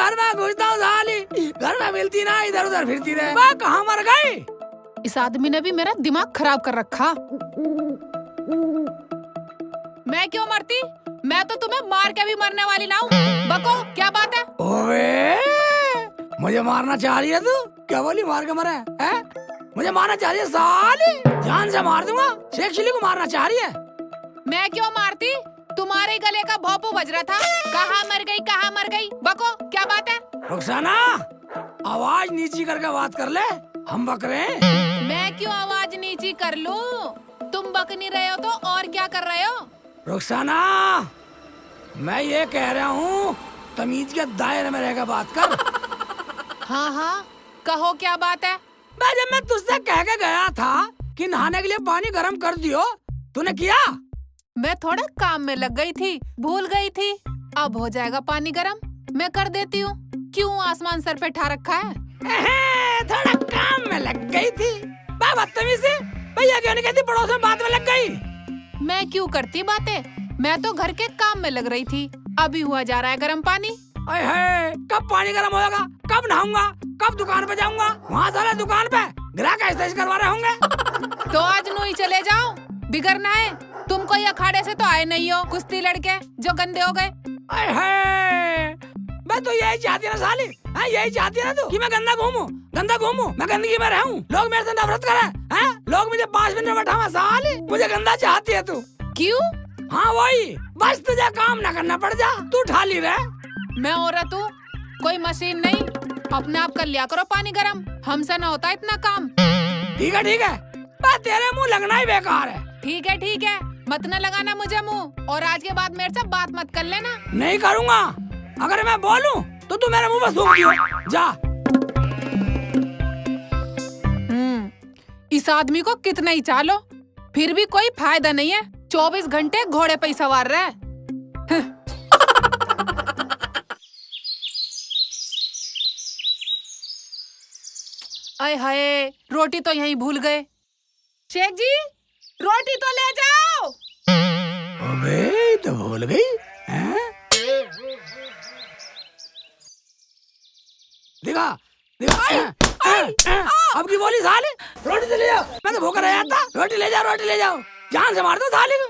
घर में घुसता हूँ साली, घर में मिलती ना, इधर उधर फिरती रहे। वाह, कहाँ मर गई? इस आदमी ने भी मेरा दिमाग खराब कर रखा। मैं क्यों मरती? मैं तो तुम्हें मार के भी मरने वाली ना हूँ। बको, क्या बात है? ओए, मुझे मारना चाह रही है तू? क्या बोली, मार के मरे है? मुझे मारना चाह रही है साली? जान से मार दूंगा। शेख चिल्ली को मारना चाह रही है? मैं क्यों मारती? तुम्हारे गले का भोंपू बज रहा था। कहाँ मर गई, कहाँ मर गई? बको, क्या बात है? रुखसाना, आवाज नीची करके बात कर ले, हम बक रहे हैं। मैं क्यों आवाज नीची कर लूं? तुम बक नहीं रहे हो तो और क्या कर रहे हो? रुखसाना, मैं ये कह रहा हूँ, तमीज के दायरे में रहकर बात कर। हाँ हाँ, कहो क्या बात है? जब मैं तुझसे कह के गया था कि नहाने के लिए पानी गर्म कर दियो, तूने किया? मैं थोड़ा काम में लग गई थी, भूल गई थी। अब हो जाएगा पानी गरम, मैं कर देती हूँ। क्यों आसमान सर पे ठा रखा है? थोड़ा काम में लग गई थी। बदतमीजी, भैया क्यों नहीं कहती पड़ोस में बात में लग गई? मैं क्यों करती बातें? मैं तो घर के काम में लग रही थी। अभी हुआ जा रहा है गरम पानी। कब पानी गर्म होगा? कब नहाऊंगा? कब दुकान पे जाऊंगा? वहाँ सारे दुकान पे ग्राहक ऐसे करवा रहे होंगे। तो आज नू ही चले जाओ, बिगड़ना है। तुम कोई अखाड़े से तो आए नहीं हो, कुश्ती लड़के जो गंदे हो गए। मैं तो यही चाहती ना साली, यही चाहती ना तू कि मैं गंदा घूमूं, मैं गंदगी में रहूं, लोग मेरे से नफरत करें, लोग मुझे 5 मिनट में बैठावा साली। मुझे गंदा चाहती है तू? क्यों? हाँ वही, बस तुझे काम ना करना पड़ जा, तू ठाली रहे। मैं औरत हूँ, कोई मशीन नहीं। अपने आप कर लिया करो पानी गरम, हमसे ना होता इतना काम। ठीक है, बस तेरे मुँह लगना ही बेकार है। ठीक है, मत न लगाना मुझे मुँह, और आज के बाद मेरे से बात मत कर लेना। नहीं करूँगा, अगर मैं बोलूं तो तू मेरे मुंह पर सूंघ दियो। जा। इस आदमी को कितना ही चालो, फिर भी कोई फायदा नहीं है। 24 घंटे घोड़े पे ही सवार रहा है। आय हाय, रोटी तो यहीं भूल गए। शेख जी, रोटी तो ले जाओ। अबे, तो भूल गई हैं? दिखा अब की बोली साले, रोटी तो ले जाओ। मैं तो भूखा रह जाता। रोटी ले जाओ, जान से मार दो साले को।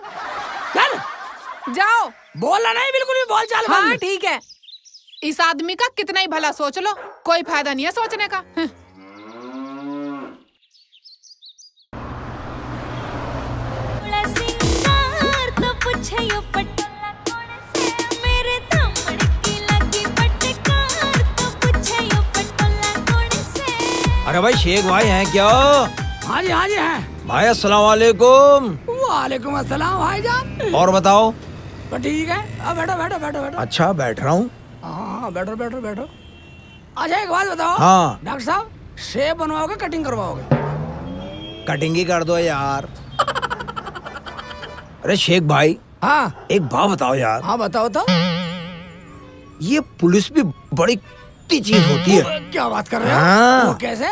चल जाओ। बोलना नहीं, बिल्कुल भी बोल चाल। हाँ ठीक है, इस आदमी का कितना ही भला सोच लो, कोई फायदा नहीं है सोचने का। अरे भाई शेख भाई हैं क्या? हाँ जी हैं भाई। अस्सलाम वालेकुम। वालेकुम अस्सलाम भाईजान। और बताओ? तो ठीक है, अब बैठो। अच्छा, बैठ रहा हूँ। हाँ, बैठो। अच्छा एक बात बताओ। हाँ। डॉक्टर साहब, शेव बनवाओगे कटिंग करवाओगे? कटिंग ही कर दो यार। अरे शेख भाई, हाँ एक बात बताओ यार। हाँ बताओ तो। ये पुलिस भी बड़ी चीज होती है। क्या बात कर रहे हो? हाँ। वो कैसे?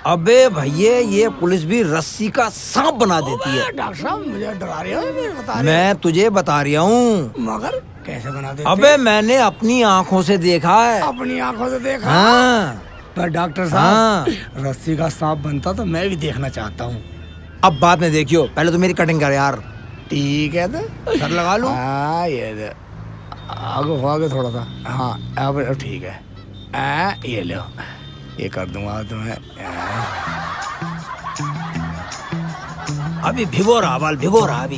अबे भैया, ये पुलिस भी रस्सी का सांप बना देती है। डॉक्टर साहब मुझे डरा रहे हो, बता रहे मैं तुझे बता रहा हूँ। मगर कैसे बना देते? अबे मैंने अपनी आँखों से देखा है। अपनी आंखों से देखा? हाँ। पर डॉक्टर साहब, रस्सी का सांप बनता तो मैं भी देखना चाहता हूँ। अब बाद में देखियो, पहले तो मेरी कटिंग कर यार। ठीक है तो सर लगा लूं? हाँ, ये आगे थोड़ा सा। हाँ अब ठीक है। ये लो, ये कर दूंगा तुम्हें। अभी भिगो रहा बाल, भिगो रहा अभी।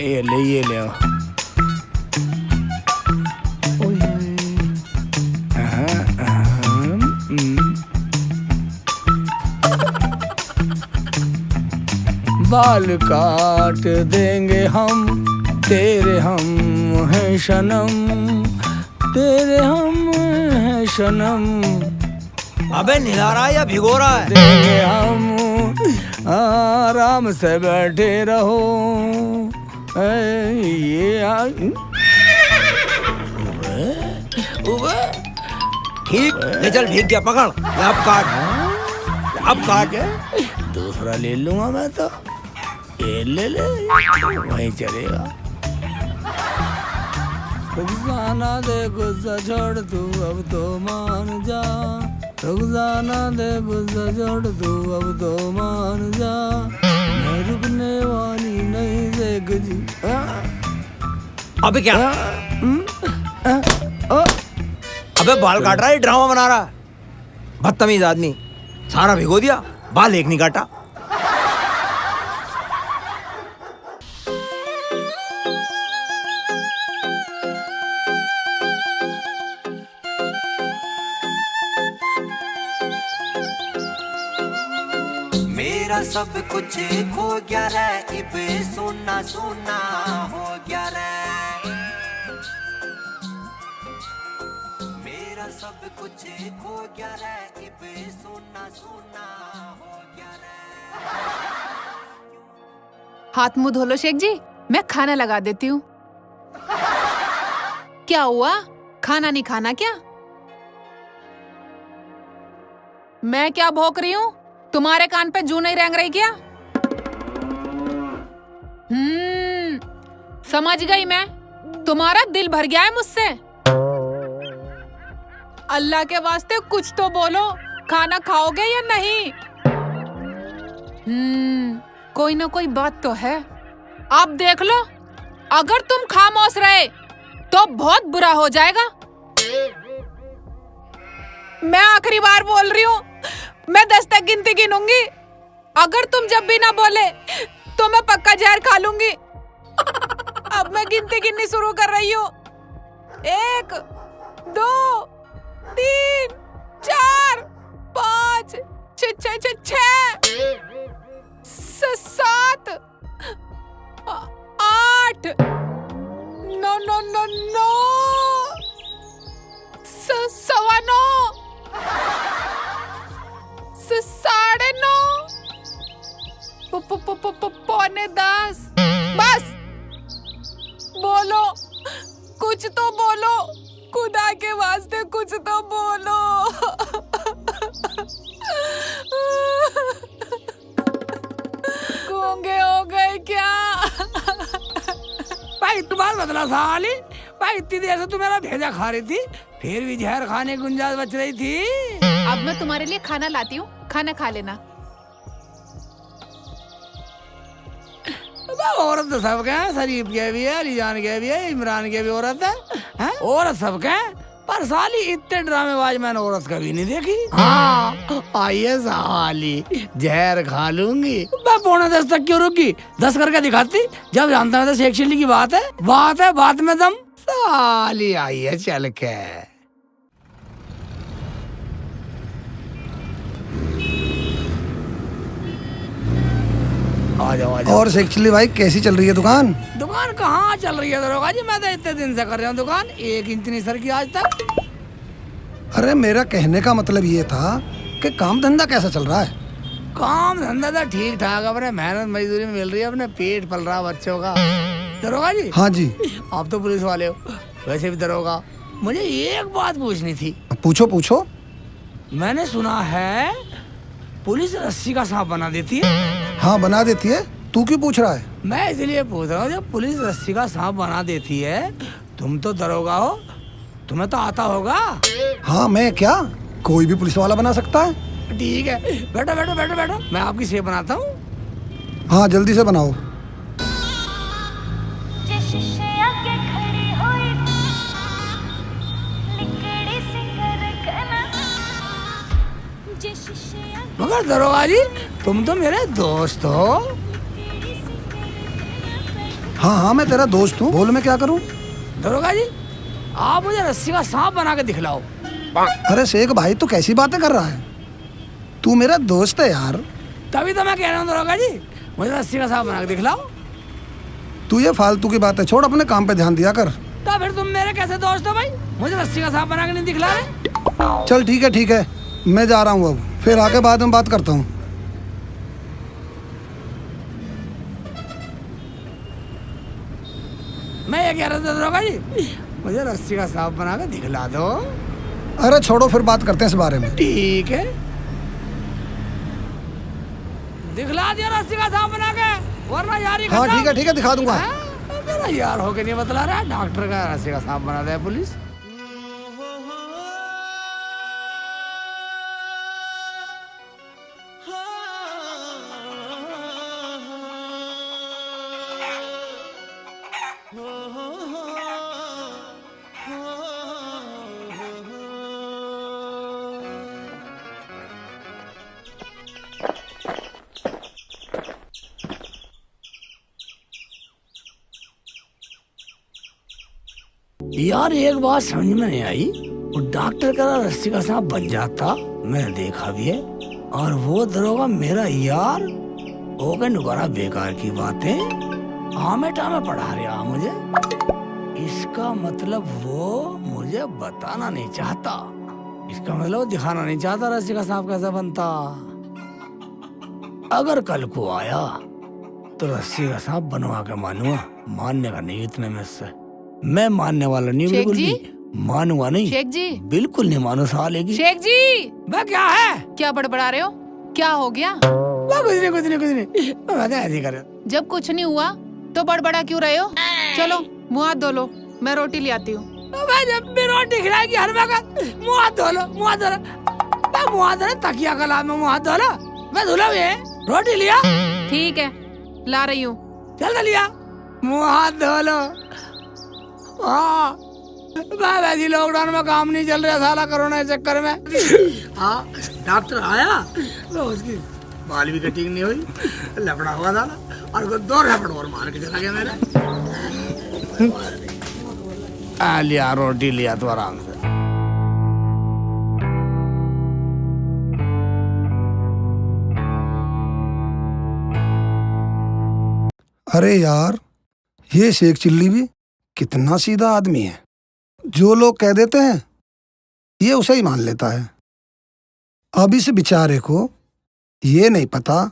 ये ले। बाल काट देंगे हम, तेरे हम हैं सनम, तेरे हम हैं सनम। अबे निला रहा है या भिगो रहा है? देंगे हम, आराम से बैठे रहो। ठीक, ले चल, भीग गया, पकड़। अब काट। दूसरा ले लूंगा मैं तो। ये ले ले, वहीं चलेगा। रुखसाना दे गुस्सा छोड़ तू अब तो मान जा, रुखसाना दे गुस्सा छोड़ तू अब तो मान जा, मैं रुकने वाली नहीं देख जी। अबे क्या? अबे बाल काट रहा है, ड्रामा बना रहा है, बदतमीज आदमी। सारा भिगो दिया, बाल एक नहीं काटा। मेरा सब कुछ खो गया रे, इब सोना सोना हो गया रे, मेरा सब कुछ खो गया रे, इब सोना सोना हो गया रे। हाथ मुंह धो लो शेख जी, मैं खाना लगा देती हूँ। क्या हुआ, खाना नहीं खाना क्या? मैं क्या भौंक रही हूँ? तुम्हारे कान पे जू नहीं रेंग रही क्या? समझ गई मैं, तुम्हारा दिल भर गया है मुझसे। अल्लाह के वास्ते कुछ तो बोलो, खाना खाओगे या नहीं? कोई ना कोई बात तो है। आप देख लो, अगर तुम खामोश रहे तो बहुत बुरा हो जाएगा। मैं आखिरी बार बोल रही हूँ, मैं 10 तक गिनती गिनूंगी। अगर तुम जब भी ना बोले तो मैं पक्का जहर खा लूंगी। अब मैं गिनती गिननी शुरू कर रही हूँ। 1 2 3 4 5 6 7 8 9 9 9 9 पौने 10। बस बोलो, कुछ तो बोलो, खुदा के वास्ते कुछ तो बोलो। गूंगे हो गए क्या? भाई तुम्हारा बदला साली, भाई इतनी देर से तू मेरा भेजा खा रही थी, फिर भी जहर खाने की गुंजाइश बच रही थी। अब मैं तुम्हारे लिए खाना लाती हूँ, खाना खा लेना। औरत तो सबके हैं, शरीफ के भी है, अलीजान के भी है, इमरान के भी औरत है, औरत सबके हैं, पर साली इतने ड्रामेबाज मैंने औरत कभी नहीं देखी। हाँ आइए साली, जहर खा लूंगी। मैं 9:45 तक क्यों रुकी? 10 करके दिखाती, जब जानता है शेख चिल्ली की बात है, बात में दम। साली आइए चल के। आ जाओ। और शेख चिल्ली भाई कैसी चल रही है दुकान? दुकान कहाँ चल रही है दरोगा जी, मैं तो इतने दिन से कर रहा हूँ दुकान, 1 इंच नहीं सर की आज तक। अरे मेरा कहने का मतलब ये था कि काम धंधा कैसा चल रहा है? काम धंधा तो ठीक ठाक, अपने मेहनत मजदूरी में मिल रही है, अपने पेट पल रहा बच्चों का। दरोगा जी। हाँ जी। आप तो पुलिस वाले हो, वैसे भी दरोगा, मुझे एक बात पूछनी थी। पूछो पूछो। मैंने सुना है पुलिस रस्सी का सांप बना देती है। हाँ बना देती है, तू क्यों पूछ रहा है? मैं इसलिए पूछ रहा हूँ, जब पुलिस रस्सी का सांप बना देती है, तुम तो दरोगा हो, तुम्हें तो आता होगा। हाँ मैं क्या, कोई भी पुलिस वाला बना सकता है। ठीक है, बैठो बैठो बैठो बैठो, मैं आपकी सेव बनाता हूँ। हाँ जल्दी से बनाओ। मगर दरोगा जी, तुम तो मेरे दोस्त हो। हाँ मैं तेरा दोस्त हूँ, बोल मैं क्या करूँ? दरोगा जी, आप मुझे रस्सी का सांप बना के दिखलाओ। अरे शेख भाई तू कैसी बातें कर रहा है? तू मेरा दोस्त है यार। तभी तो मैं कह रहा हूँ दरोगा जी, मुझे रस्सी का सांप बना के दिखलाओ। तू ये फालतू की बातें छोड़, अपने काम पे ध्यान दिया कर। तो फिर तुम मेरे कैसे दोस्त हो भाई? मुझे रस्सी का सांप बना के नहीं दिखला रहे? चल ठीक है, मैं जा रहा हूँ अब, फिर आके बाद में बात करता हूँ। मैं ये कह रहा था दरोगा जी, मुझे रस्सी का सांप बना के दिखला दो। अरे छोड़ो, फिर बात करते हैं इस बारे में। ठीक है, दिखला दिया रस्सी का सांप बना के। वरना यारी हाँ ठीक है दिखा दूंगा। मेरा यार होके नहीं बतला रहा, डॉक्टर का रस्सी का सांप बना दिया पुलिस। यार एक बात समझ में नहीं आई, वो डॉक्टर का रस्सी का सांप बन जाता, मैंने देखा भी है, और वो दरोगा मेरा यार हो गए नुकरा बेकार की बातें आमे टामे पढ़ा रहा मुझे। इसका मतलब वो मुझे बताना नहीं चाहता, इसका मतलब वो दिखाना नहीं चाहता रस्सी का सांप कैसा बनता। अगर कल को आया तो रस्सी का सांप बनवा के मानूंगा, मानने का नहीं इतने में से मैं मानने वाला नहीं, बिल्कुल भी मानूंगा नहीं। शेख जी बिल्कुल नहीं मानो साले की। शेख जी मैं क्या है, क्या बड़बड़ा रहे हो, क्या हो गया? मैं कुछ नहीं मैं तो ऐसे ही कर रहा। जब कुछ नहीं हुआ तो बड़बड़ा क्यों रहे हो? चलो मुँह हाथ धो लो, मैं रोटी ले आती हूँ। मैं जब भी रोटी खिलाएगी हर वक्त मुँह हाथ धो लो, मुँह हाथ धो लो। मैं मुँह हाथ धो लो, तकिया का लाभ में मुँह हाथ धो लो। मैं धुला भी है, रोटी लिया, ठीक है ला रही हूँ। चल लिया, मुँह हाथ धो लो। हाँ वैसे लॉकडाउन में काम नहीं चल रहा साला कोरोना के चक्कर में। हाँ डॉक्टर आया तो उसकी बाल भी कटिंग नहीं हुई, लफड़ा हुआ था और वो 2 रपड़ और मार के चला गया मेरा। लिया रोटी लिया तो आराम से। अरे यार ये शेख चिल्ली भी कितना सीधा आदमी है, जो लोग कह देते हैं ये उसे ही मान लेता है। अब इस बेचारे को ये नहीं पता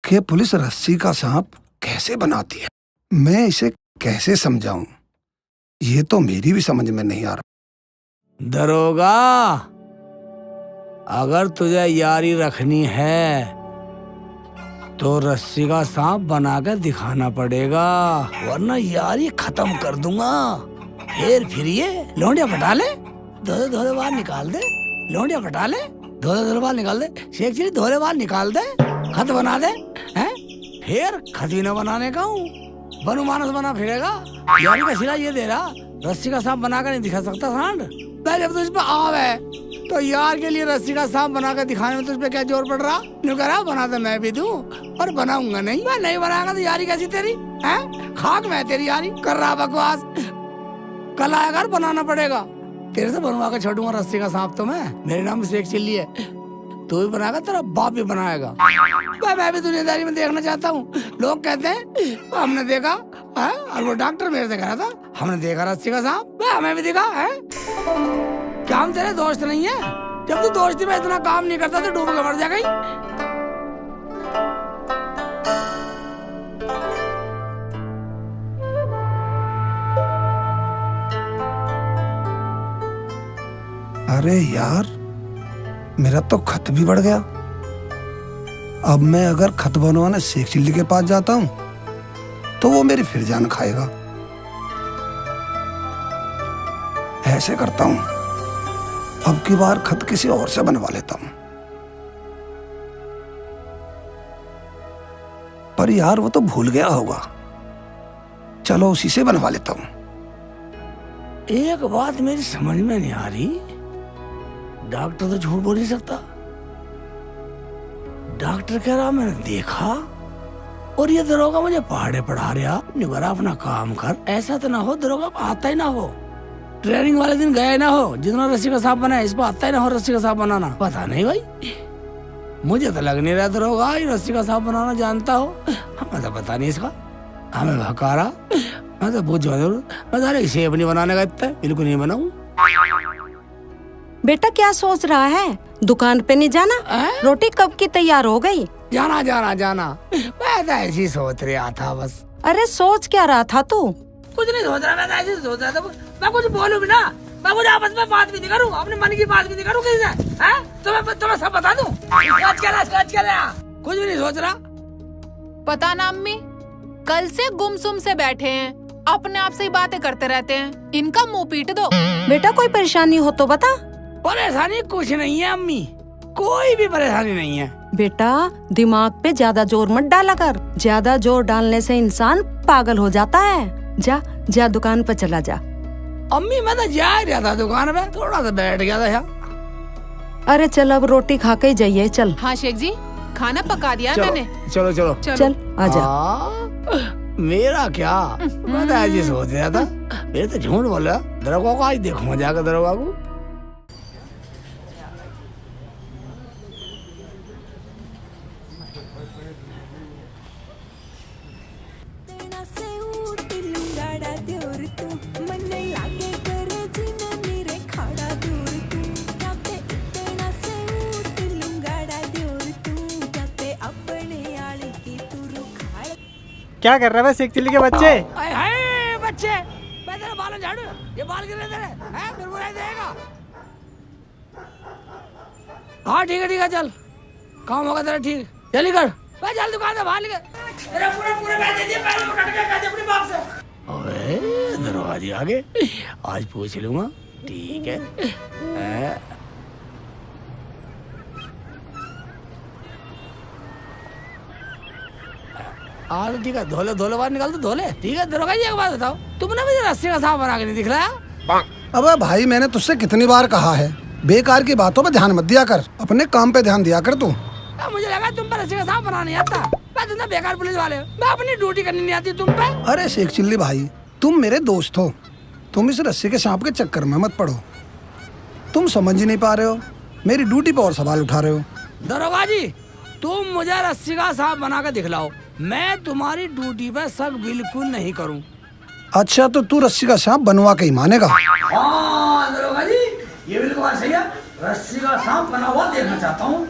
कि पुलिस रस्सी का सांप कैसे बनाती है। मैं इसे कैसे समझाऊं, ये तो मेरी भी समझ में नहीं आ रहा। दरोगा अगर तुझे यारी रखनी है तो रस्सी का सांप बनाकर दिखाना पड़ेगा, वरना यारी खत्म कर दूंगा। फिर ये लौंडिया फटा ले, धोले बाल निकाल दे, लौंडिया फटा ले, धोले बाल निकाल दे, शेख चिल्ली धोले बाल निकाल दे, खत बना दे, हैं? फिर खत भी न बनाने का हूँ, बनु मानस बना फिरेगा। यारी का सिला ये दे रहा, रस्सी का सांप बनाकर नहीं दिखा सकता सांड। जब तुझ पे आवे तो यार के लिए रस्सी का सांप बनाकर दिखाने में तुझ पे क्या जोर पड़ रहा? नुकरा बना तो मैं भी दूं, और बनाऊंगा नहीं। मैं नहीं बनाएगा तो यारी कैसी तेरी है? खाक मैं तेरी यारी कर रहा बकवास। कल आएगा बनाना पड़ेगा, तेरे से बनवा के छोड़ूंगा रस्सी का सांप। तो मेरे नाम शेख चिल्ली है, तू भी बनाएगा, तेरा बाप भी बनाएगा। मैं भी दुनियादारी में देखना चाहता हूँ। लोग कहते हैं हमने देखा है, और वो डॉक्टर मेरे से कह रहा था हमने देखा रस्सी का सांप, हमें भी देखा है। क्या हम तेरे दोस्त नहीं है? जब तू दोस्ती में इतना काम नहीं करता तो डूब के मर जाएगा ही। अरे यार मेरा तो खत भी बढ़ गया। अब मैं अगर खत बनवाने शेख चिल्ली के पास जाता हूं तो वो मेरी फिर जान खाएगा। ऐसे करता हूं, अब की बार खत किसी और से बनवा लेता हूं। पर यार वो तो भूल गया होगा, चलो उसी से बनवा लेता हूं। एक बात मेरी समझ में नहीं आ रही, डॉक्टर तो झूठ बोल नहीं सकता। डॉक्टर कह रहा मैंने देखा, और ये दरोगा मुझे पहाड़े पढ़ा रहा। निबरा अपना काम कर, ऐसा तो ना हो दरोगा को आता ही ना हो, ट्रेनिंग वाले दिन गया ही ना हो, जितना रस्सी का सांप बना इसको आता ही ना हो रस्सी का सांप बनाना। पता नहीं भाई, मुझे तो लग नहीं रहा दरोगा ये रस्सी का सांप बनाना जानता हो। हमें तो पता नहीं इसका, हमें भका रहा। मैं तो बहुत जरूर, मैं सारे शेप नहीं बनाने का, इतना बिल्कुल नहीं बनाऊं। बेटा क्या सोच रहा है, दुकान पे नहीं जाना? रोटी कब की तैयार हो गई? जाना जाना जाना, मैं तो ऐसी सोच रहा था बस। अरे सोच क्या रहा था तू? कुछ नहीं सोच रहा, मैं तो ऐसे सोच रहा था। मैं कुछ बोलूं भी ना, मैं कुछ आपस में बात भी नहीं करूं, अपने मन की बात भी नहीं करूं किसी से, हैं? तो मैं सब बता दूं। कुछ भी नहीं सोच रहा, पता ना अम्मी, कल से गुमसुम से बैठे हैं, अपने आप से ही बातें करते रहते हैं। इनका मुंह पीट दो। बेटा कोई परेशानी हो तो बता। परेशानी कुछ नहीं है अम्मी, कोई भी परेशानी नहीं है। बेटा दिमाग पे ज्यादा जोर मत डाला कर, ज्यादा जोर डालने से इंसान पागल हो जाता है। जा जा दुकान पर चला जा। अम्मी मैं तो जा ही रहा था दुकान पे, थोड़ा सा बैठ गया था यहाँ। अरे चल अब रोटी खा के ही जाइए। चल हाँ शेख जी, खाना पका दिया है मैंने। चलो चलो चल आजा। मेरा क्या, मैं तो ऐसे सोच रहा था, मेरे तो झूठ बोला। दरोगा को आज देखूंगा जाकर दरोगा को। क्या कर रहा है शेख चिल्ली के बच्चे? आए हाय बच्चे, मैं तेरे बालों झाड़ू, ये बाल गिरे तेरे हैं, फिर बुराई देगा। हाँ ठीक है चल, काम होगा तेरा ठीक। जल्दी कर, मैं चल दुकान से बाहर निकल। तेरे पूरे पैसे दिए, पैसे में कट के अपने बाप से। अबे दरवाजे आगे, आज पूछ लूंगा। ठीक है। हाँ तो ठीक है, धोले बाहर निकाल तो धोले। ठीक है दरोगा जी, एक बात बताओ, तुमने मुझे रस्सी का सांप बना के नहीं दिखलाया? अबे भाई मैंने तुझसे कितनी बार कहा है, बेकार की बातों पे ध्यान मत दिया कर, अपने काम पे ध्यान दिया कर तू। मुझे लगा तुम पर रस्सी का सांप बना नहीं आता। मैं तुमने बेकार पुलिस वाले हो, मैं अपनी ड्यूटी करनी नहीं आती तुम पे। अरे शेख चिल्ली भाई, तुम मेरे दोस्त हो, तुम इस रस्सी के सांप के चक्कर में मत पड़ो। तुम समझ ही नहीं पा रहे हो, मेरी ड्यूटी पे और सवाल उठा रहे हो। दरोगा जी, तुम मुझे रस्सी का सांप बना के दिखलाओ, मैं तुम्हारी ड्यूटी पे शक बिल्कुल नहीं करूं। अच्छा तो तू रस्सी का सांप बनवा के ही मानेगा? हाँ दरोगा जी, ये बिल्कुल बात सही है, रस्सी का सांप बना हुआ देखना चाहता हूँ।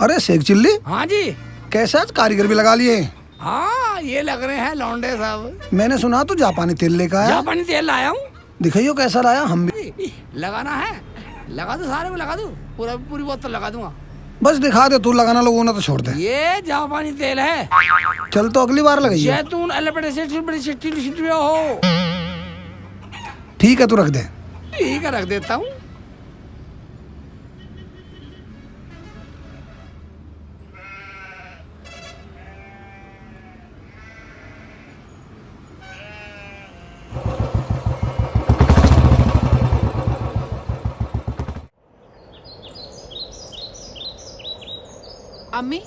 अरे शेख चिल्ली, हाँ जी। कैसे आज कारीगर भी लगा लिए? हाँ ये लग रहे हैं लौंडे साहब। मैंने सुना तू जापानी तेल लेकर आया। जापानी तेल लाया हूँ। दिखाइयो कैसा लाया, हम भी लगाना है, लगा दो, सारे को लगा दूं, पूरी बोतल लगा दूंगा। बस दिखा दे, तू लगाना लोगों ने तो छोड़ दे। ये जापानी तेल है, चल तो अगली बार लगाइए। जैतून हो। ठीक है तू रख दे। ठीक है रख देता हूँ। अम्मी,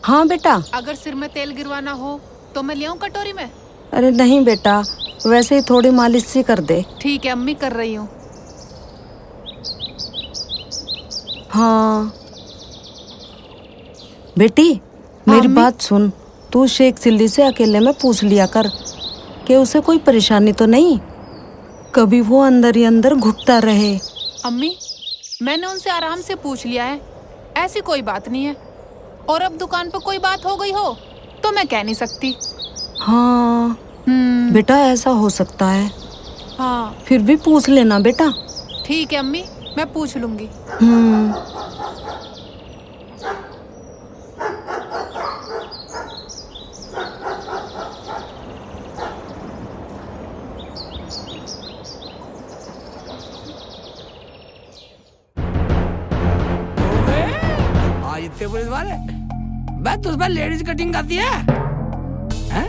हाँ बेटा। अगर सिर में तेल गिरवाना हो तो मैं ले आऊं कटोरी में? अरे नहीं बेटा, वैसे ही थोड़ी मालिश सी कर दे। ठीक है अम्मी, कर रही हूँ। हाँ बेटी मेरी बात सुन, तू शेख चिल्ली से अकेले में पूछ लिया कर कि उसे कोई परेशानी तो नहीं, कभी वो अंदर ही अंदर घुटता रहे। अम्मी, मैंने उनसे आराम से पूछ लिया है, ऐसी कोई बात नहीं है। और अब दुकान पर कोई बात हो गई हो तो मैं कह नहीं सकती। हाँ बेटा ऐसा हो सकता है। हाँ फिर भी पूछ लेना बेटा। ठीक है अम्मी, मैं पूछ लूंगी। इतने पुलिस वाले, मैं तुझ पर लेडीज कटिंग आती है, हैं?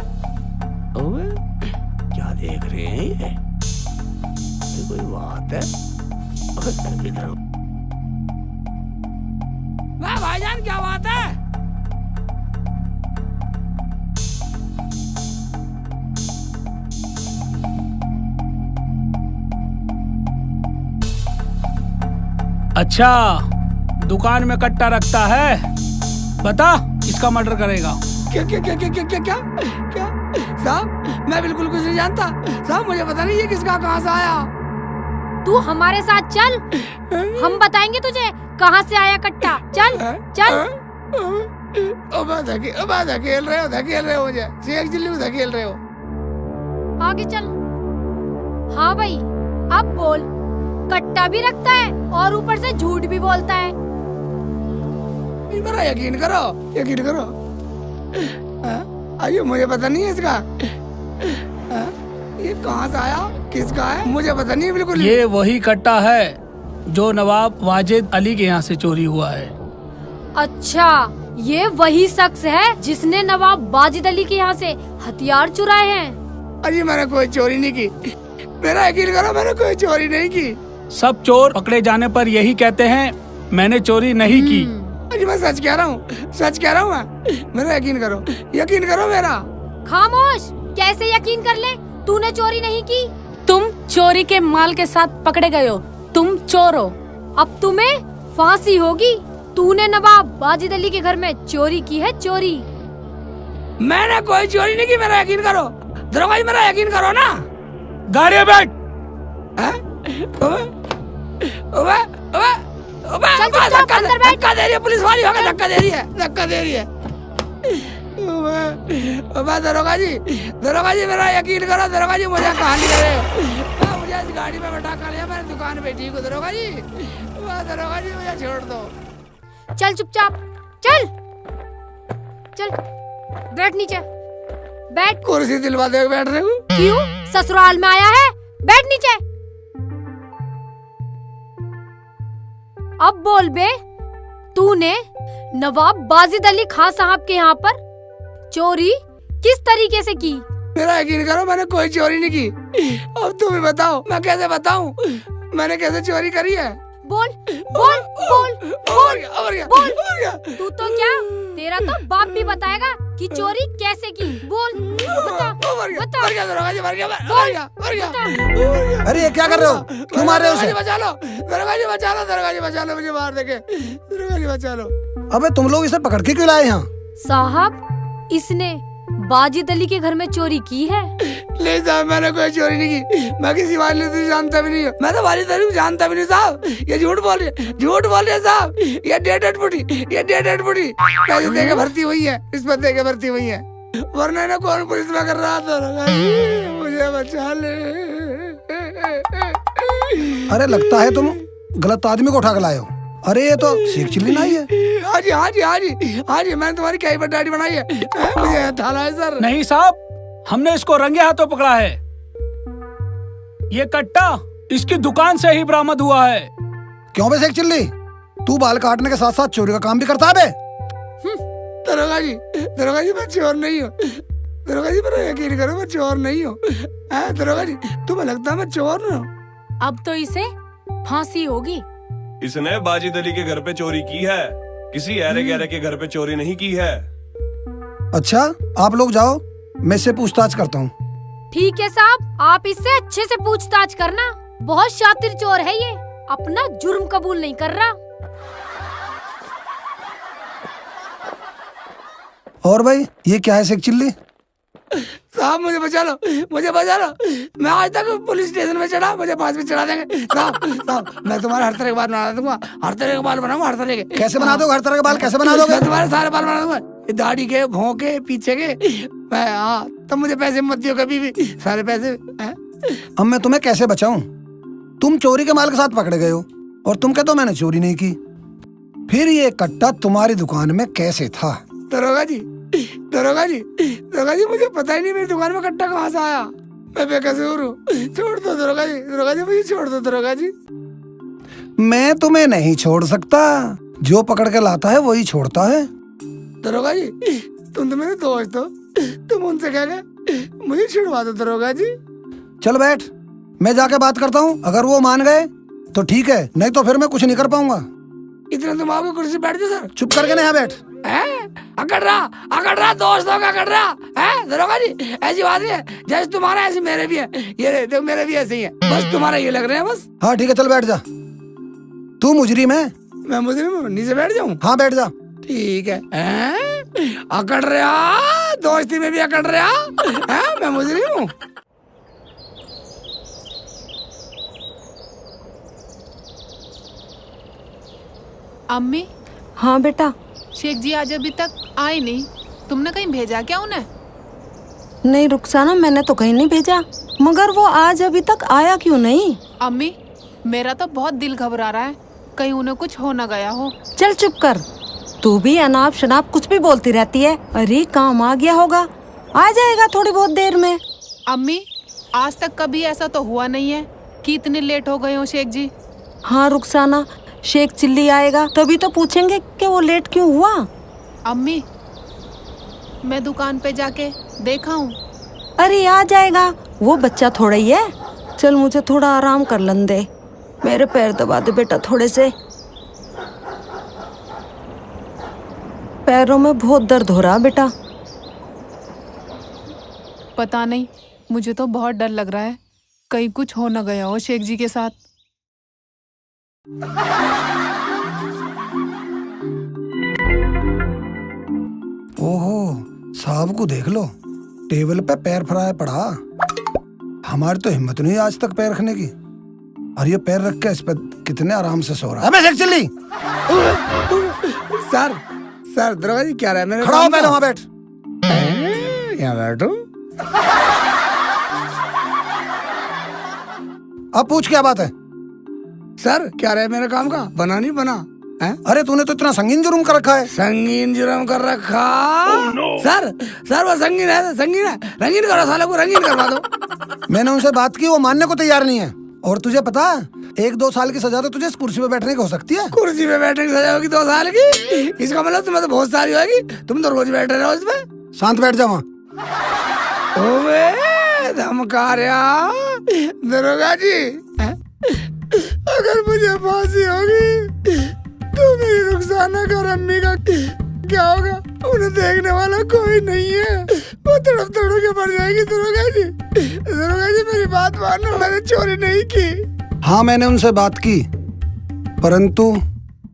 ओए, क्या देख रहे हैं ये कोई बात है? इधर वाह भाईजान, क्या बात है? अच्छा, दुकान में कट्टा रखता है, बता इसका मर्डर करेगा। क्या क्या क्या क्या क्या क्या क्या क्या साहब, मैं बिल्कुल कुछ नहीं जानता साहब, मुझे पता नहीं ये किसका कहाँ से आया। तू हमारे साथ चल, हम बताएंगे तुझे कहाँ से आया कट्टा। चल चल। धकेल रहे हो मुझे, शेख चिल्ली में धकेल रहे हो। आगे चल। हाँ भाई, अब बोल, कट्टा भी रखता है और ऊपर से झूठ भी बोलता है। जी मेरा यकीन करो, यकीन करो। अरे मुझे पता नहीं है इसका। ये कहाँ से आया, किसका है, मुझे पता नहीं है बिल्कुल। ये वही कट्टा है जो नवाब वाजिद अली के यहाँ से चोरी हुआ है। अच्छा, ये वही शख्स है जिसने नवाब वाजिद अली के यहाँ से हथियार चुराए हैं। अजी मैंने कोई चोरी नहीं की, मेरा यकीन करो, मैंने कोई चोरी नहीं की। सब चोर पकड़े जाने पर यही कहते हैं मैंने चोरी नहीं की। अजी मैं सच कह रहा हूँ, सच कह रहा हूँ मैं, मेरा यकीन करो, यकीन करो मेरा। खामोश, कैसे यकीन कर ले, तूने चोरी नहीं की। तुम चोरी के माल के साथ पकड़े गए हो, तुम चोर हो। अब तुम्हें फांसी होगी। तूने नवाब वाजिद अली के घर में चोरी की है, चोरी। मैंने कोई चोरी नहीं की, मेरा यकीन करो। दरोगा जी मेरा यकीन करो ना। गाड़ी में बैठ। चल चुपचाप अंदर बैठ। धक्का दे रही है पुलिस वाली, होगा धक्का दे रही है, धक्का दे रही है। दरोगा जी मेरा यकीन करो, दरोगा जी मुझे कहाँ ले गए, मुझे इस गाड़ी में बैठा कर लिया, मैंने दुकान पे ठीक हूँ। दरोगा जी मुझे छोड़ दो। चल चुपचाप, चल चल, बैठ नीचे, बैठ। कुर्सी दिलवा दे, बैठ रहे हो। क्यों, ससुराल में आया है, बैठ नीचे। अब बोल बे, तूने नवाब वाजिद अली खां साहब के यहाँ पर चोरी किस तरीके से की? मेरा यकीन करो, मैंने कोई चोरी नहीं की। अब तुम ही बताओ, मैं कैसे बताऊं मैंने कैसे चोरी करी है। बोल बोल बोल बोल बोल। तू तो क्या, तेरा तो बाप भी बताएगा कि चोरी कैसे की। बोल बता बता। अरे ये क्या कर रहे हो, क्यों मार रहे हो उसे? बचा लो दरोगा जी, बचा लो दरोगा जी, बचा लो, मुझे मार देंगे। दरोगा जी बचा लो। अबे तुम लोग इसे पकड़ के क्यों लाए यहाँ? साहब, इसने वाजिद अली के घर में चोरी की है। नहीं साहब, मैंने कोई चोरी नहीं की, मैं किसी वाजिद अली को जानता भी नहीं हूँ, मैं तो वाजिद अली को जानता भी नहीं साहब। ये झूठ बोल रही है, झूठ बोल रही है साहब। ये डेड बुढ़ी, ये डेड बुढ़ी पैसे दे के भर्ती हुई है, रिश्वत दे के भर्ती हुई है, वरना इन्हें कौन पुलिस में कर रहा था। मुझे बचा ले। अरे लगता है तुम गलत आदमी को उठा के लाए हो। अरे ये तो शेख चिल्ली नहीं है। हाँ जी हाँ जी हाँ जी हाँ जी, मैंने तुम्हारी क्या बटाई बनाई है, मुझे थाला है सर। नहीं साहब, हमने इसको रंगे हाथों पकड़ा है। ये कट्टा इसकी दुकान से ही बरामद हुआ है। क्यों बे शेख चिल्ली, तू बाल काटने के साथ साथ चोरी का काम भी करता है बे? दरोगा जी मैं चोर नहीं हूँ। दरोगा जी मेरा यकीन करो, मैं चोर नहीं हूँ। दरोगा जी तुम्हें लगता है मैं चोर हूँ? अब तो इसे फांसी होगी। इसने वाजिद अली के घर पे चोरी की है, किसी ऐरे गहरे के घर पे चोरी नहीं की है। अच्छा आप लोग जाओ, मैं इससे पूछताछ करता हूँ। ठीक है साहब, आप इससे अच्छे से पूछताछ करना। बहुत शातिर चोर है ये, अपना जुर्म कबूल नहीं कर रहा। और भाई ये क्या है शेख चिल्ली? साहब मुझे बचा लो, मुझे बचा लो। मैं आज तक पुलिस स्टेशन में चढ़ा, मुझे फांसी पे चढ़ा देंगे। साहब मैं तुम्हारे हर तरह के बाल बना दूंगा, हर तरह के बाल बनाऊंगा, हर तरह के। कैसे बना दोगे हर तरह के बाल, कैसे बना दोगे? मैं तुम्हारे सारे बाल बना दूंगा, दाढ़ी के, भौं के, पीछे के। मैं हाँ, तब मुझे पैसे मत दियो कभी भी, सारे पैसे। अब मैं तुम्हें कैसे बचाऊं? तुम चोरी के माल के साथ पकड़े गए हो और तुम कहते हो मैंने चोरी नहीं की। फिर ये कट्टा तुम्हारी दुकान में कैसे था? दरोगा जी मुझे पता ही नहीं मेरी दुकान में कट्टा कहाँ से आया। मैं बेकसूर हूँ, छोड़ दो दरोगा जी मुझे छोड़ दो दरोगा जी। मैं तुम्हें नहीं छोड़ सकता, जो पकड़ के लाता है वही छोड़ता है। दरोगा जी तुम तो मेरे दोस्त हो, तुम उनसे कह गए मुझे छुड़वा दो दरोगा जी। चल बैठ, मैं जाके बात करता हूँ, अगर वो मान गए तो ठीक है, नहीं तो फिर मैं कुछ नहीं कर पाऊंगा। इतना तुम आओगे कुर्सी बैठ जाओ सर। चुप करके नहीं बैठ। अकड़ रहा दोस्तों का अकड़ रहा है। दरोगा जी ऐसी बात नहीं है, जैसे तुम्हारा ऐसे मेरे भी है, ये देखो मेरे भी ऐसे ही है, बस तुम्हारा ये लग रहे हैं बस। हाँ ठीक है चल बैठ जा। तू मुजरिम है? मैं मुजरिम हूँ, नीचे बैठ जाऊँ? हाँ बैठ जा। ठीक है। अकड़ रहा, दोस्ती में भी अकड़ रहा है, मैं मुजरिम हूँ। अम्मी। हाँ बेटा। शेख जी आज अभी तक आए नहीं, तुमने कहीं भेजा क्या उन्हें? नहीं रुखसाना, मैंने तो कहीं नहीं भेजा, मगर वो आज अभी तक आया क्यों नहीं? अम्मी मेरा तो बहुत दिल घबरा रहा है, कहीं उन्हें कुछ हो न गया हो। चल चुप कर, तू भी अनाप शनाप कुछ भी बोलती रहती है। अरे काम आ गया होगा, आ जाएगा थोड़ी बहुत देर में। अम्मी, आज तक कभी ऐसा तो हुआ नहीं है कि इतने लेट हो गए हो शेख जी। हाँ रुखसाना, शेख चिल्ली आएगा तभी तो पूछेंगे कि वो लेट क्यों हुआ। अम्मी, मैं दुकान पे जाके देखा हूँ। अरे आ जाएगा, वो बच्चा थोड़ा ही है। चल मुझे थोड़ा आराम कर लन दे, मेरे पैर दबा दे बेटा थोड़े से। पैरों में बहुत दर्द हो रहा बेटा। पता नहीं, मुझे तो बहुत डर लग रहा है, कहीं कुछ हो न गया हो शेख जी के साथ। ओहो, साहब को देख लो, टेबल पे पैर फैलाया पड़ा। हमारी तो हिम्मत नहीं आज तक पैर रखने की, और ये पैर रख के इस पे कितने आराम से सो रहा है। अबे शेख चिल्ली, सर सर दरोगा जी क्या रहा है मेरे खड़ा हो, पहले वहां बैठ। यहाँ बैठो। अब पूछ क्या बात है। सर क्या रहा है मेरे काम का, बना नहीं बना है? अरे तूने तो इतना संगीन जुर्म कर रखा है। संगीन जुर्म कर रखा? सर सर वो संगीन है, संगीन है, रंगीन करो साले को, रंगीन करवा दो। मैंने उनसे बात की, वो मानने को तैयार नहीं है। और तुझे पता है, 1-2 साल की सजा तो तुझे इस कुर्सी पे बैठने की हो सकती है। कुर्सी पे बैठने की सजा होगी 2 साल की? इसका मतलब तुम्हें तो बहुत सारी होगी, तुम तो रोज बैठे रहो इसमें। शांत बैठ जा वहाँ। ओए धमकारिया दरोगा जी, अगर मुझे फांसी होगी तो मेरी रुखसाना का और अम्मी का क्या होगा? उन्हें देखने वाला कोई नहीं है, वो तड़प तड़प के मर जाएगी। दरोगा जी, दरोगा जी मेरी बात मानो, मैंने चोरी नहीं की। हाँ मैंने उनसे बात की, परंतु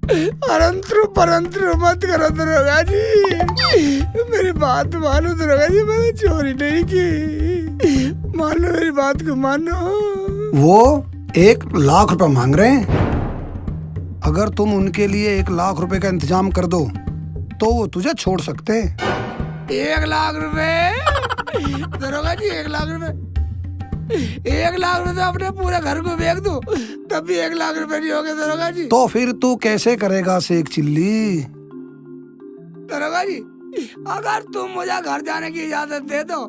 परंतु मत करो दरोगा जी, मेरी बात मानो दरोगा जी, मैंने चोरी नहीं की। मान लो मेरी बात को, मानो। वो 1 लाख रुपए मांग रहे हैं। अगर तुम उनके लिए 1 लाख रुपए का इंतजाम कर दो तो वो तुझे छोड़ सकते हैं। 1 लाख रुपए? दरोगा जी 1 लाख रुपए, 1 लाख रुपए तो अपने पूरे घर को बेच दो तब भी 1 लाख रुपए नहीं होंगे दरोगा जी। तो फिर तू कैसे करेगा शेख चिल्ली? दरोगा जी अगर तुम मुझे घर जाने की इजाजत दे दो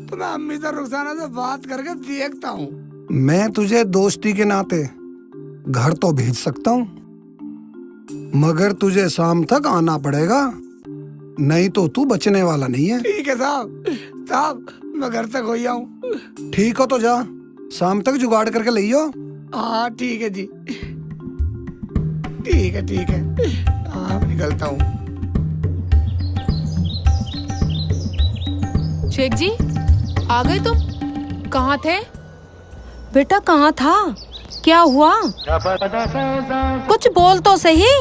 तो मैं अम्मी से रुखसाना से बात करके देखता हूँ। मैं तुझे दोस्ती के नाते घर तो भेज सकता हूँ, मगर तुझे शाम तक आना पड़ेगा, नहीं तो तू बचने वाला नहीं है। ठीक है साहब, साहब मैं घर तक हो आऊँ। ठीक हो तो जा, शाम तक जुगाड़ करके लियो। हाँ ठीक है जी, ठीक है ठीक है, हाँ निकलता हूँ। शेख जी आ गए तुम? कहाँ थे? बेटा कहाँ था, क्या हुआ? कुछ बोल तो सही।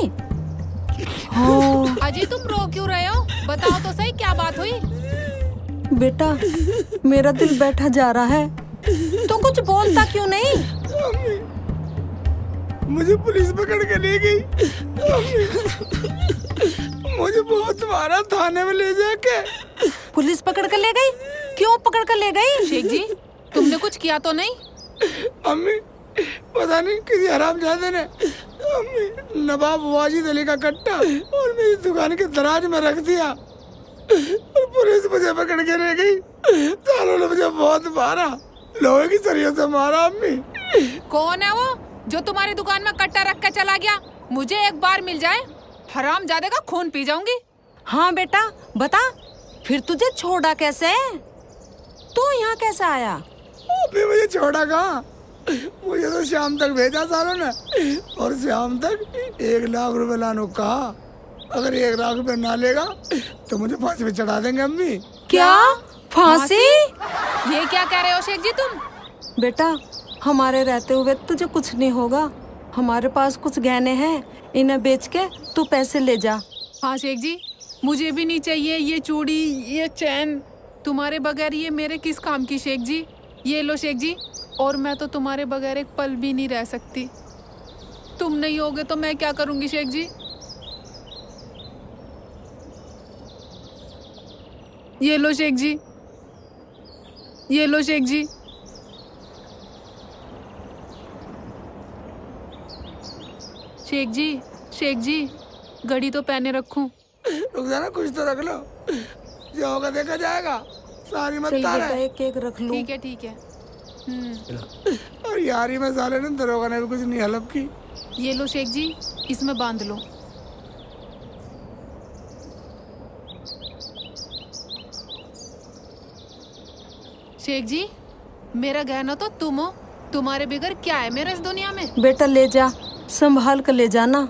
हाँ अजी तुम रो क्यों रहे हो? बताओ तो सही क्या बात हुई? बेटा मेरा दिल बैठा जा रहा है, तो कुछ बोलता क्यों नहीं? मुझे पुलिस पकड़ के ले गई, मुझे बहुत मारा थाने में ले जाके। पुलिस पकड़ कर ले गई? क्यों पकड़ कर ले गई? शेख जी तुमने कुछ किया तो नहीं? अम्मी पता नहीं किसी हरामजादे ने अम्मी नवाब वाजिद अली का कट्टा और मेरी दुकान के दराज में रख दिया और पुलिस मुझे पकड़ के ले गई। सालों ने मुझे बहुत मारा, लोहे की सरियों से मारा। अम्मी कौन है वो जो तुम्हारी दुकान में कट्टा रख के चला गया? मुझे एक बार मिल जाए, हरामजादे का खून पी जाऊंगी। हाँ बेटा बता, फिर तुझे छोड़ा कैसे? तू यहाँ कैसे आया? अभी मुझे छोड़ा कहाँ, मुझे तो शाम तक भेजा सालों ने, और शाम तक 1 लाख रुपए लाने को कहा। अगर 1 लाख रुपए ना लेगा तो मुझे फांसी पे चढ़ा देंगे। अम्मी क्या फांसी? ये क्या कह रहे हो शेख जी तुम? बेटा हमारे रहते हुए तुझे कुछ नहीं होगा, हमारे पास कुछ गहने हैं, इन्हें बेच के तू पैसे ले जा। हाँ शेख जी, मुझे भी नहीं चाहिए ये चूड़ी, ये चैन, तुम्हारे बगैर ये मेरे किस काम की शेख जी। ये लो शेख जी, और मैं तो तुम्हारे बगैर एक पल भी नहीं रह सकती। तुम नहीं होगे तो मैं क्या करूंगी शेख जी? ये लो शेख जी, ये लो शेख जी। शेख जी, शेख जी, घड़ी तो पहने रखूं। रुक जाना, कुछ तो रख लो, जो होगा देखा जाएगा, सारी मत चल तार बेटा है। एक केक रख लूं। ठीक है ठीक है। और यारी में साले ने दरोगा ने भी कुछ नहीं हलप की। ये लो शेख जी, इसमें बांध लो। शेख जी, मेरा गहना तो तुम हो, तुम्हारे बगैर क्या है मेरा इस दुनिया में। बेटा ले जा, संभाल कर ले जाना।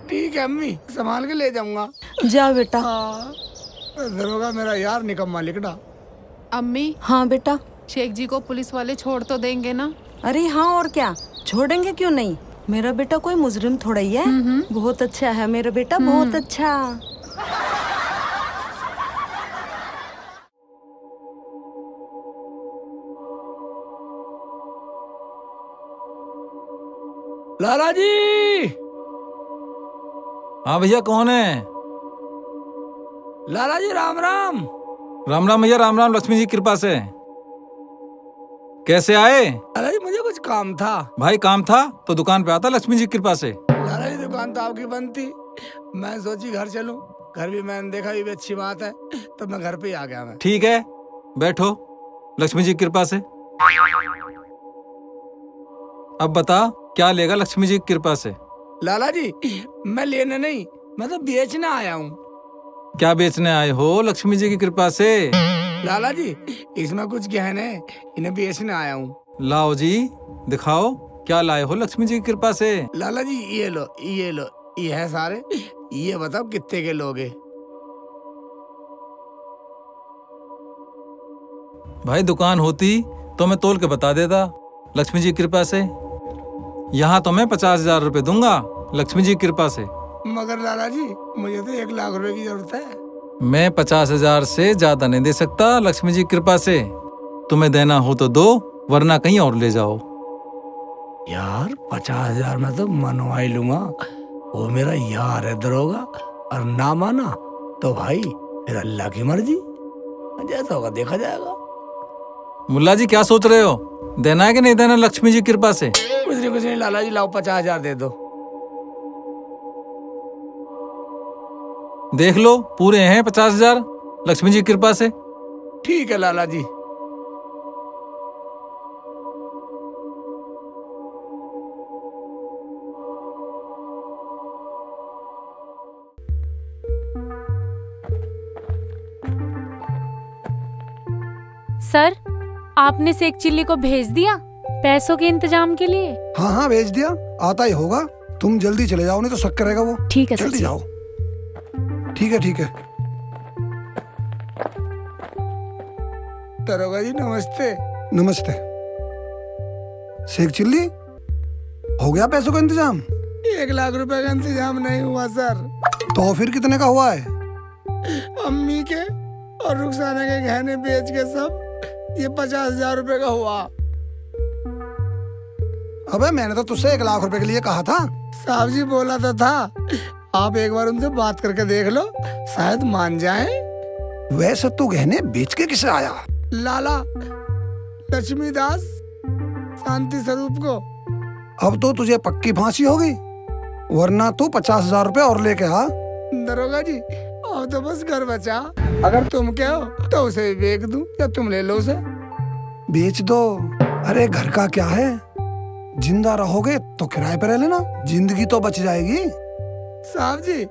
ठीक है अम्मी, संभाल के ले जाऊंगा। जा बेटा। हाँ, दरोगा मेरा यार निकम्मा लिकड़ा। अम्मी, हाँ बेटा। शेख जी को पुलिस वाले छोड़ तो देंगे ना? अरे हाँ, और क्या, छोड़ेंगे क्यों नहीं। मेरा बेटा कोई मुजरिम थोड़ा ही है। बहुत अच्छा है मेरा बेटा, बहुत अच्छा। लाला जी, हाँ भैया, कौन है? लाला जी राम राम। राम राम भैया, राम राम, लक्ष्मी जी की कृपा से। कैसे आए? लाला जी मुझे कुछ काम था। भाई काम था तो दुकान पे आता लक्ष्मी जी की कृपा से। लाला जी दुकान तो आपकी बंद थी, मैं सोची घर चलूं, घर भी मैंने देखा, ये भी अच्छी बात है, तो मैं घर पे ही आ गया। मैं ठीक है, बैठो, लक्ष्मी जी की कृपा से। अब बता, क्या लेगा लक्ष्मी जी की कृपा से? लाला जी मैं लेने नहीं, मैं तो बेचने आया हूँ। क्या बेचने आए हो लक्ष्मी जी की कृपा से? लाला जी इसमें कुछ गहने हैं, इन्हें बेचने आया हूँ। लाओ जी, दिखाओ क्या लाए हो लक्ष्मी जी की कृपा से। लाला जी ये लो, ये लो, ये है सारे, ये बताओ कितने के लोगे? भाई दुकान होती तो मैं तोल के बता देता, लक्ष्मी जी की कृपा से। यहाँ तो मैं 50,000 रुपए दूंगा लक्ष्मी जी की कृपा से। मगर लाला जी मुझे तो 1 लाख रुपए की जरूरत है। मैं 50,000 से ज्यादा नहीं दे सकता लक्ष्मी जी की कृपा से। तुम्हें देना हो तो दो, वरना कहीं और ले जाओ। यार 50,000 में तो मनवाई लूंगा, वो मेरा यार है दरोगा, और ना माना तो भाई फिर अल्लाह की मर्जी, जैसा होगा देखा जाएगा। मुल्ला जी क्या सोच रहे हो, देना है कि नहीं देना लक्ष्मी जी की कृपा से? कुछ नहीं लाला जी, लाओ 50,000 दे दो। देख लो, पूरे हैं 50,000 लक्ष्मी जी की कृपा से। ठीक है लाला जी। सर, आपने शेख चिल्ली को भेज दिया पैसों के इंतजाम के लिए? हाँ हाँ भेज दिया, आता ही होगा। तुम जल्दी चले जाओ, नहीं तो शक करेगा वो। ठीक है जल्दी सर। जाओ। ठीक है ठीक है। दरोगा जी नमस्ते। नमस्ते। शेख चिल्ली, हो गया पैसों का इंतजाम? 1 लाख रुपए का इंतजाम नहीं हुआ सर। तो फिर कितने का हुआ है? अम्मी के और रुखसाना के गहने बेच के सब ये 50,000 रुपए का हुआ। अबे मैंने तो तुझसे 1 लाख रुपए के लिए कहा था। साहब जी बोला तो था, आप एक बार उनसे बात करके देख लो, शायद मान जाएं। वैसे तू गहने बेच के किसे आया? लाला लक्ष्मीदास शांति स्वरूप को। अब तो तुझे पक्की फांसी होगी, वरना तू 50,000 रुपए और लेके आ। दरोगा जी अब तो बस घर बचा, अगर तुम कहो तो उसे बेच दूं या तुम ले लो उसे। बेच दो। अरे घर का क्या है, जिंदा रहोगे तो किराए पे रह लेना, जिंदगी तो बच जाएगी। साहब जी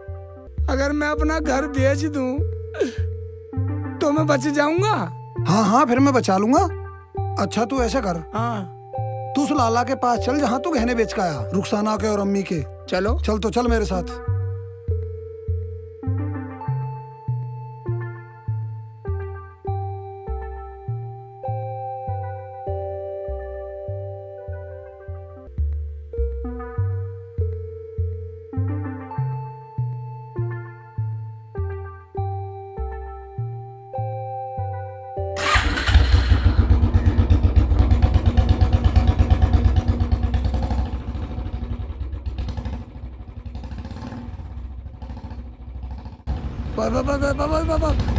अगर मैं अपना घर बेच दूं तो मैं बच जाऊंगा? हाँ हाँ फिर मैं बचा लूंगा। अच्छा तू ऐसा कर, हाँ तू उस लाला के पास चल जहाँ तू गहने बेच के आया, रुखसाना के और अम्मी के। चलो। चल तो चल मेरे साथ।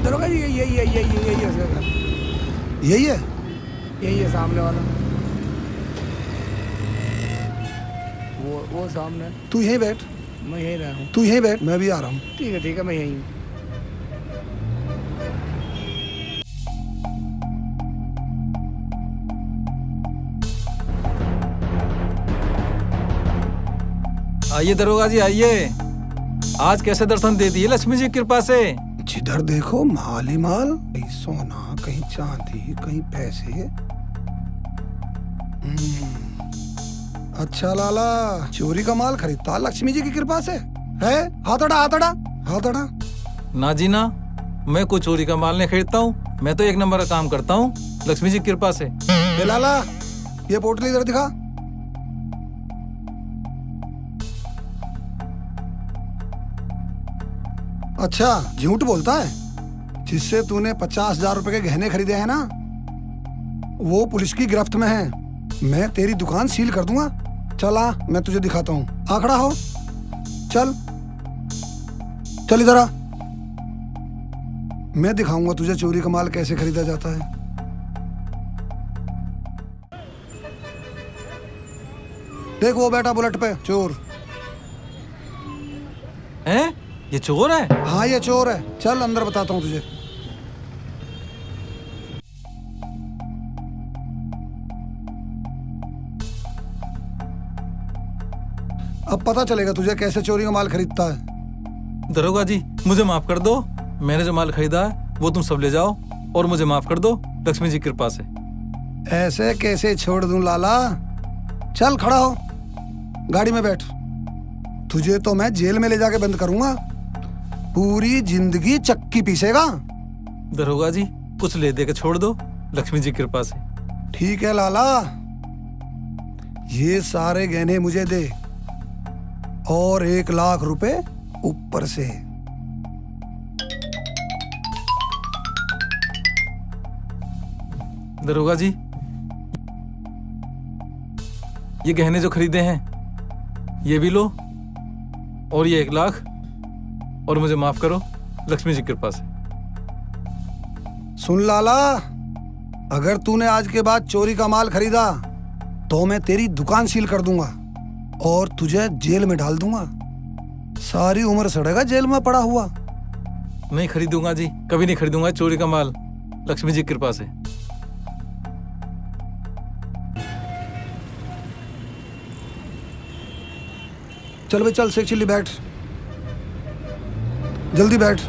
दरोगा जी यही यही है। है सामने वाला, वो सामने। तू यहीं बैठ, मैं यही रहा हूँ। तू यहीं बैठ, मैं भी आ रहा हूँ। ठीक है मैं यही हूँ। आइए दरोगा जी आइए। आज कैसे दर्शन दे दिए लक्ष्मी जी की कृपा से। जिधर देखो माल ही माल, कहीं सोना, कहीं चांदी, कहीं पैसे। अच्छा लाला, चोरी का माल खरीदता लक्ष्मी जी की कृपा से है? हाथ अड़ा, हाथ अड़ा, हाथ अड़ा। ना जी ना, मैं कोई चोरी का माल नहीं खरीदता हूँ। मैं तो एक नंबर का काम करता हूँ लक्ष्मी जी की कृपा से। ए लाला, ये पोटली इधर दिखा। अच्छा, झूठ बोलता है? जिससे तूने 50,000 रुपए के गहने खरीदे हैं ना, वो पुलिस की गिरफ्त में है। मैं तेरी दुकान सील कर दूंगा। चला, मैं तुझे दिखाता हूँ। आंकड़ा हो, चल चल इधर आ। मैं दिखाऊंगा तुझे चोरी का माल कैसे खरीदा जाता है। देख वो बैठा बुलेट पे, चोर। हैं? ये चोर है? हाँ ये चोर है। चल अंदर बताता हूँ तुझे। अब पता चलेगा तुझे कैसे चोरी का माल खरीदता है। दरोगा जी मुझे माफ कर दो। मैंने जो माल खरीदा है वो तुम सब ले जाओ और मुझे माफ कर दो लक्ष्मी जी की कृपा से। ऐसे कैसे छोड़ दूं लाला? चल खड़ा हो, गाड़ी में बैठ। तुझे तो मैं जेल में ले जाके बंद करूंगा। पूरी जिंदगी चक्की पीसेगा। दरोगा जी कुछ ले दे के छोड़ दो लक्ष्मी जी की कृपा से। ठीक है लाला, ये सारे गहने मुझे दे और 1 लाख रुपए ऊपर से। दरोगा जी ये गहने जो खरीदे हैं ये भी लो और ये 1 लाख, और मुझे माफ करो लक्ष्मी जी की कृपा से। सुन लाला, अगर तूने आज के बाद चोरी का माल खरीदा तो मैं तेरी दुकान सील कर दूंगा और तुझे जेल में डाल दूंगा। सारी उम्र सड़ेगा जेल में पड़ा हुआ। नहीं खरीदूंगा जी, कभी नहीं खरीदूंगा चोरी का माल लक्ष्मी जी की कृपा से। चल भाई चल, शेख चिल्ली बैठ, जल्दी बैठ।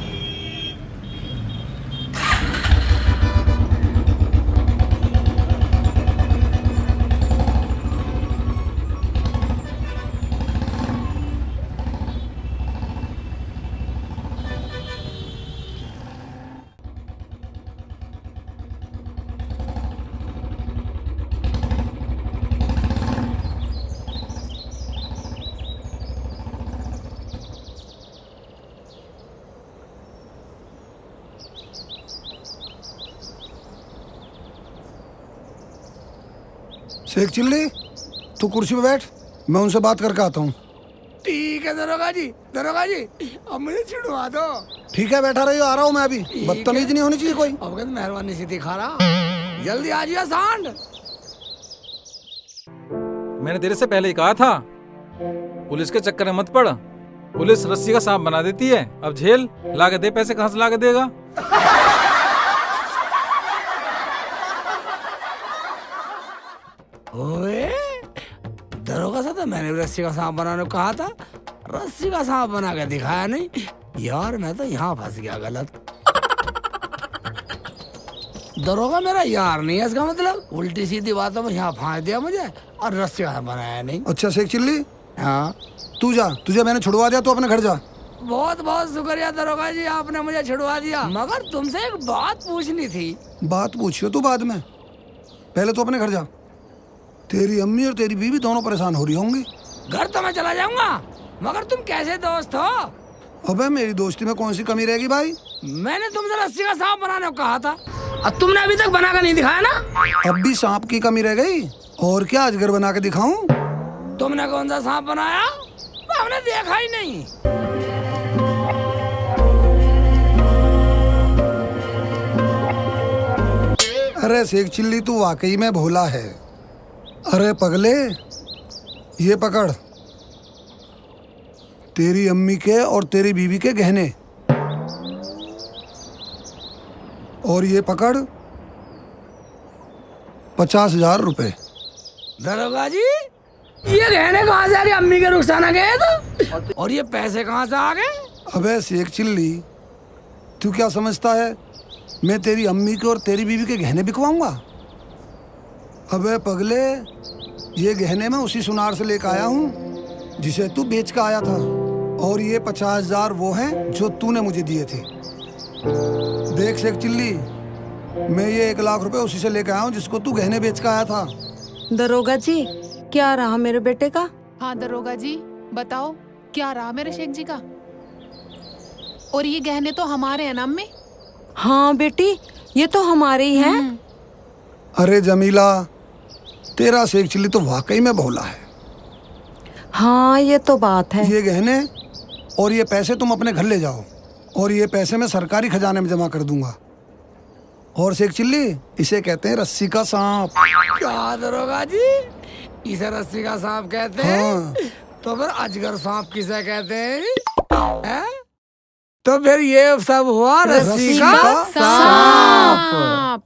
शेख चिल्ली, तू कुर्सी पे बैठ, मैं उनसे बात करके आता हूँ। ठीक है दरोगा जी, दरोगा जी अब मुझे छिड़वा दो। ठीक है, बैठा रहियो, आ रहा हूँ मैं अभी। बदतमीज नहीं होनी चाहिए कोई। अब कहते मेहरबानी से दिखा रहा, जल्दी आ जाइए सांड। मैंने तेरे से पहले ही कहा था पुलिस के चक्कर में मत पड़। पुलिस रस्सी का सांप बना देती है। अब झेल, लाके दे पैसे। कहाँ से लाके देगा? ओए दरोगा सा था, मैंने भी रस्सी का सांप बनाने को कहा था, रस्सी का सांप बना के दिखाया नहीं। यार मैं तो यहाँ फंस गया गलत। दरोगा मेरा यार नहीं है, इसका मतलब उल्टी सीधी बातों में यहाँ फांस दिया मुझे और रस्सी का सांप बनाया नहीं। अच्छा शेख चिल्ली, हाँ तू जा, तुझे मैंने छुड़वा दिया, तो अपने घर जा। बहुत बहुत शुक्रिया दरोगा जी, आपने मुझे छुड़वा दिया। मगर तुमसे एक बात पूछनी थी। बात पूछियो तू बाद में, पहले तो अपने घर जा। तेरी अम्मी और तेरी बीवी दोनों परेशान हो रही होंगी। घर तो मैं चला जाऊंगा, मगर तुम कैसे दोस्त हो? अबे मेरी दोस्ती में कौन सी कमी रहेगी भाई? मैंने तुमसे रस्सी का सांप बनाने को कहा था और तुमने अभी तक बनाकर नहीं दिखाया ना। अब भी सांप की कमी रह गई? और क्या अजगर बना के दिखाऊं? तुमने कौन सा सांप बनाया? हमने देखा ही नहीं। अरे शेख चिल्ली, तू वाकई में भोला है। अरे पगले, ये पकड़, तेरी अम्मी के और तेरी बीवी के गहने, और ये पकड़ 50,000 रुपए। दरोगा जी ये गहने कहाँ से आ गए? अम्मी के रुखसाना गए तो, और ये पैसे कहाँ से आ गए? अबे शेख चिल्ली, तू क्या समझता है मैं तेरी अम्मी के और तेरी बीवी के गहने बिकवाऊंगा? अबे पगले, ये गहने मैं उसी सुनार से लेकर आया हूँ जिसे तू बेच कर आया था, और ये 50,000 वो हैं जो तूने मुझे दिए थे। देख शेख चिल्ली, मैं ये 1 लाख रुपए उसी से लेकर आया हूँ जिसको तू गहने बेच कर आया था। दरोगा जी, क्या रहा मेरे बेटे का? हाँ दरोगा जी, बताओ क्या रहा मेरे शेख जी का? और ये गहने तो हमारे हैं ना अम्मी? हाँ बेटी, ये तो हमारे ही हैं। अरे जमीला, तेरा शेख चिल्ली तो वाकई में भोला है। हाँ ये तो बात है। ये गहने और ये पैसे तुम अपने घर ले जाओ, और ये पैसे मैं सरकारी खजाने में जमा कर दूंगा। और शेख चिल्ली, इसे कहते हैं रस्सी का सांप। क्या दरोगा जी, इसे रस्सी का सांप कहते हैं? हाँ। तो फिर अजगर सांप किसे कहते हैं? तो फिर ये सब हुआ रस्सी का सांप। सांप।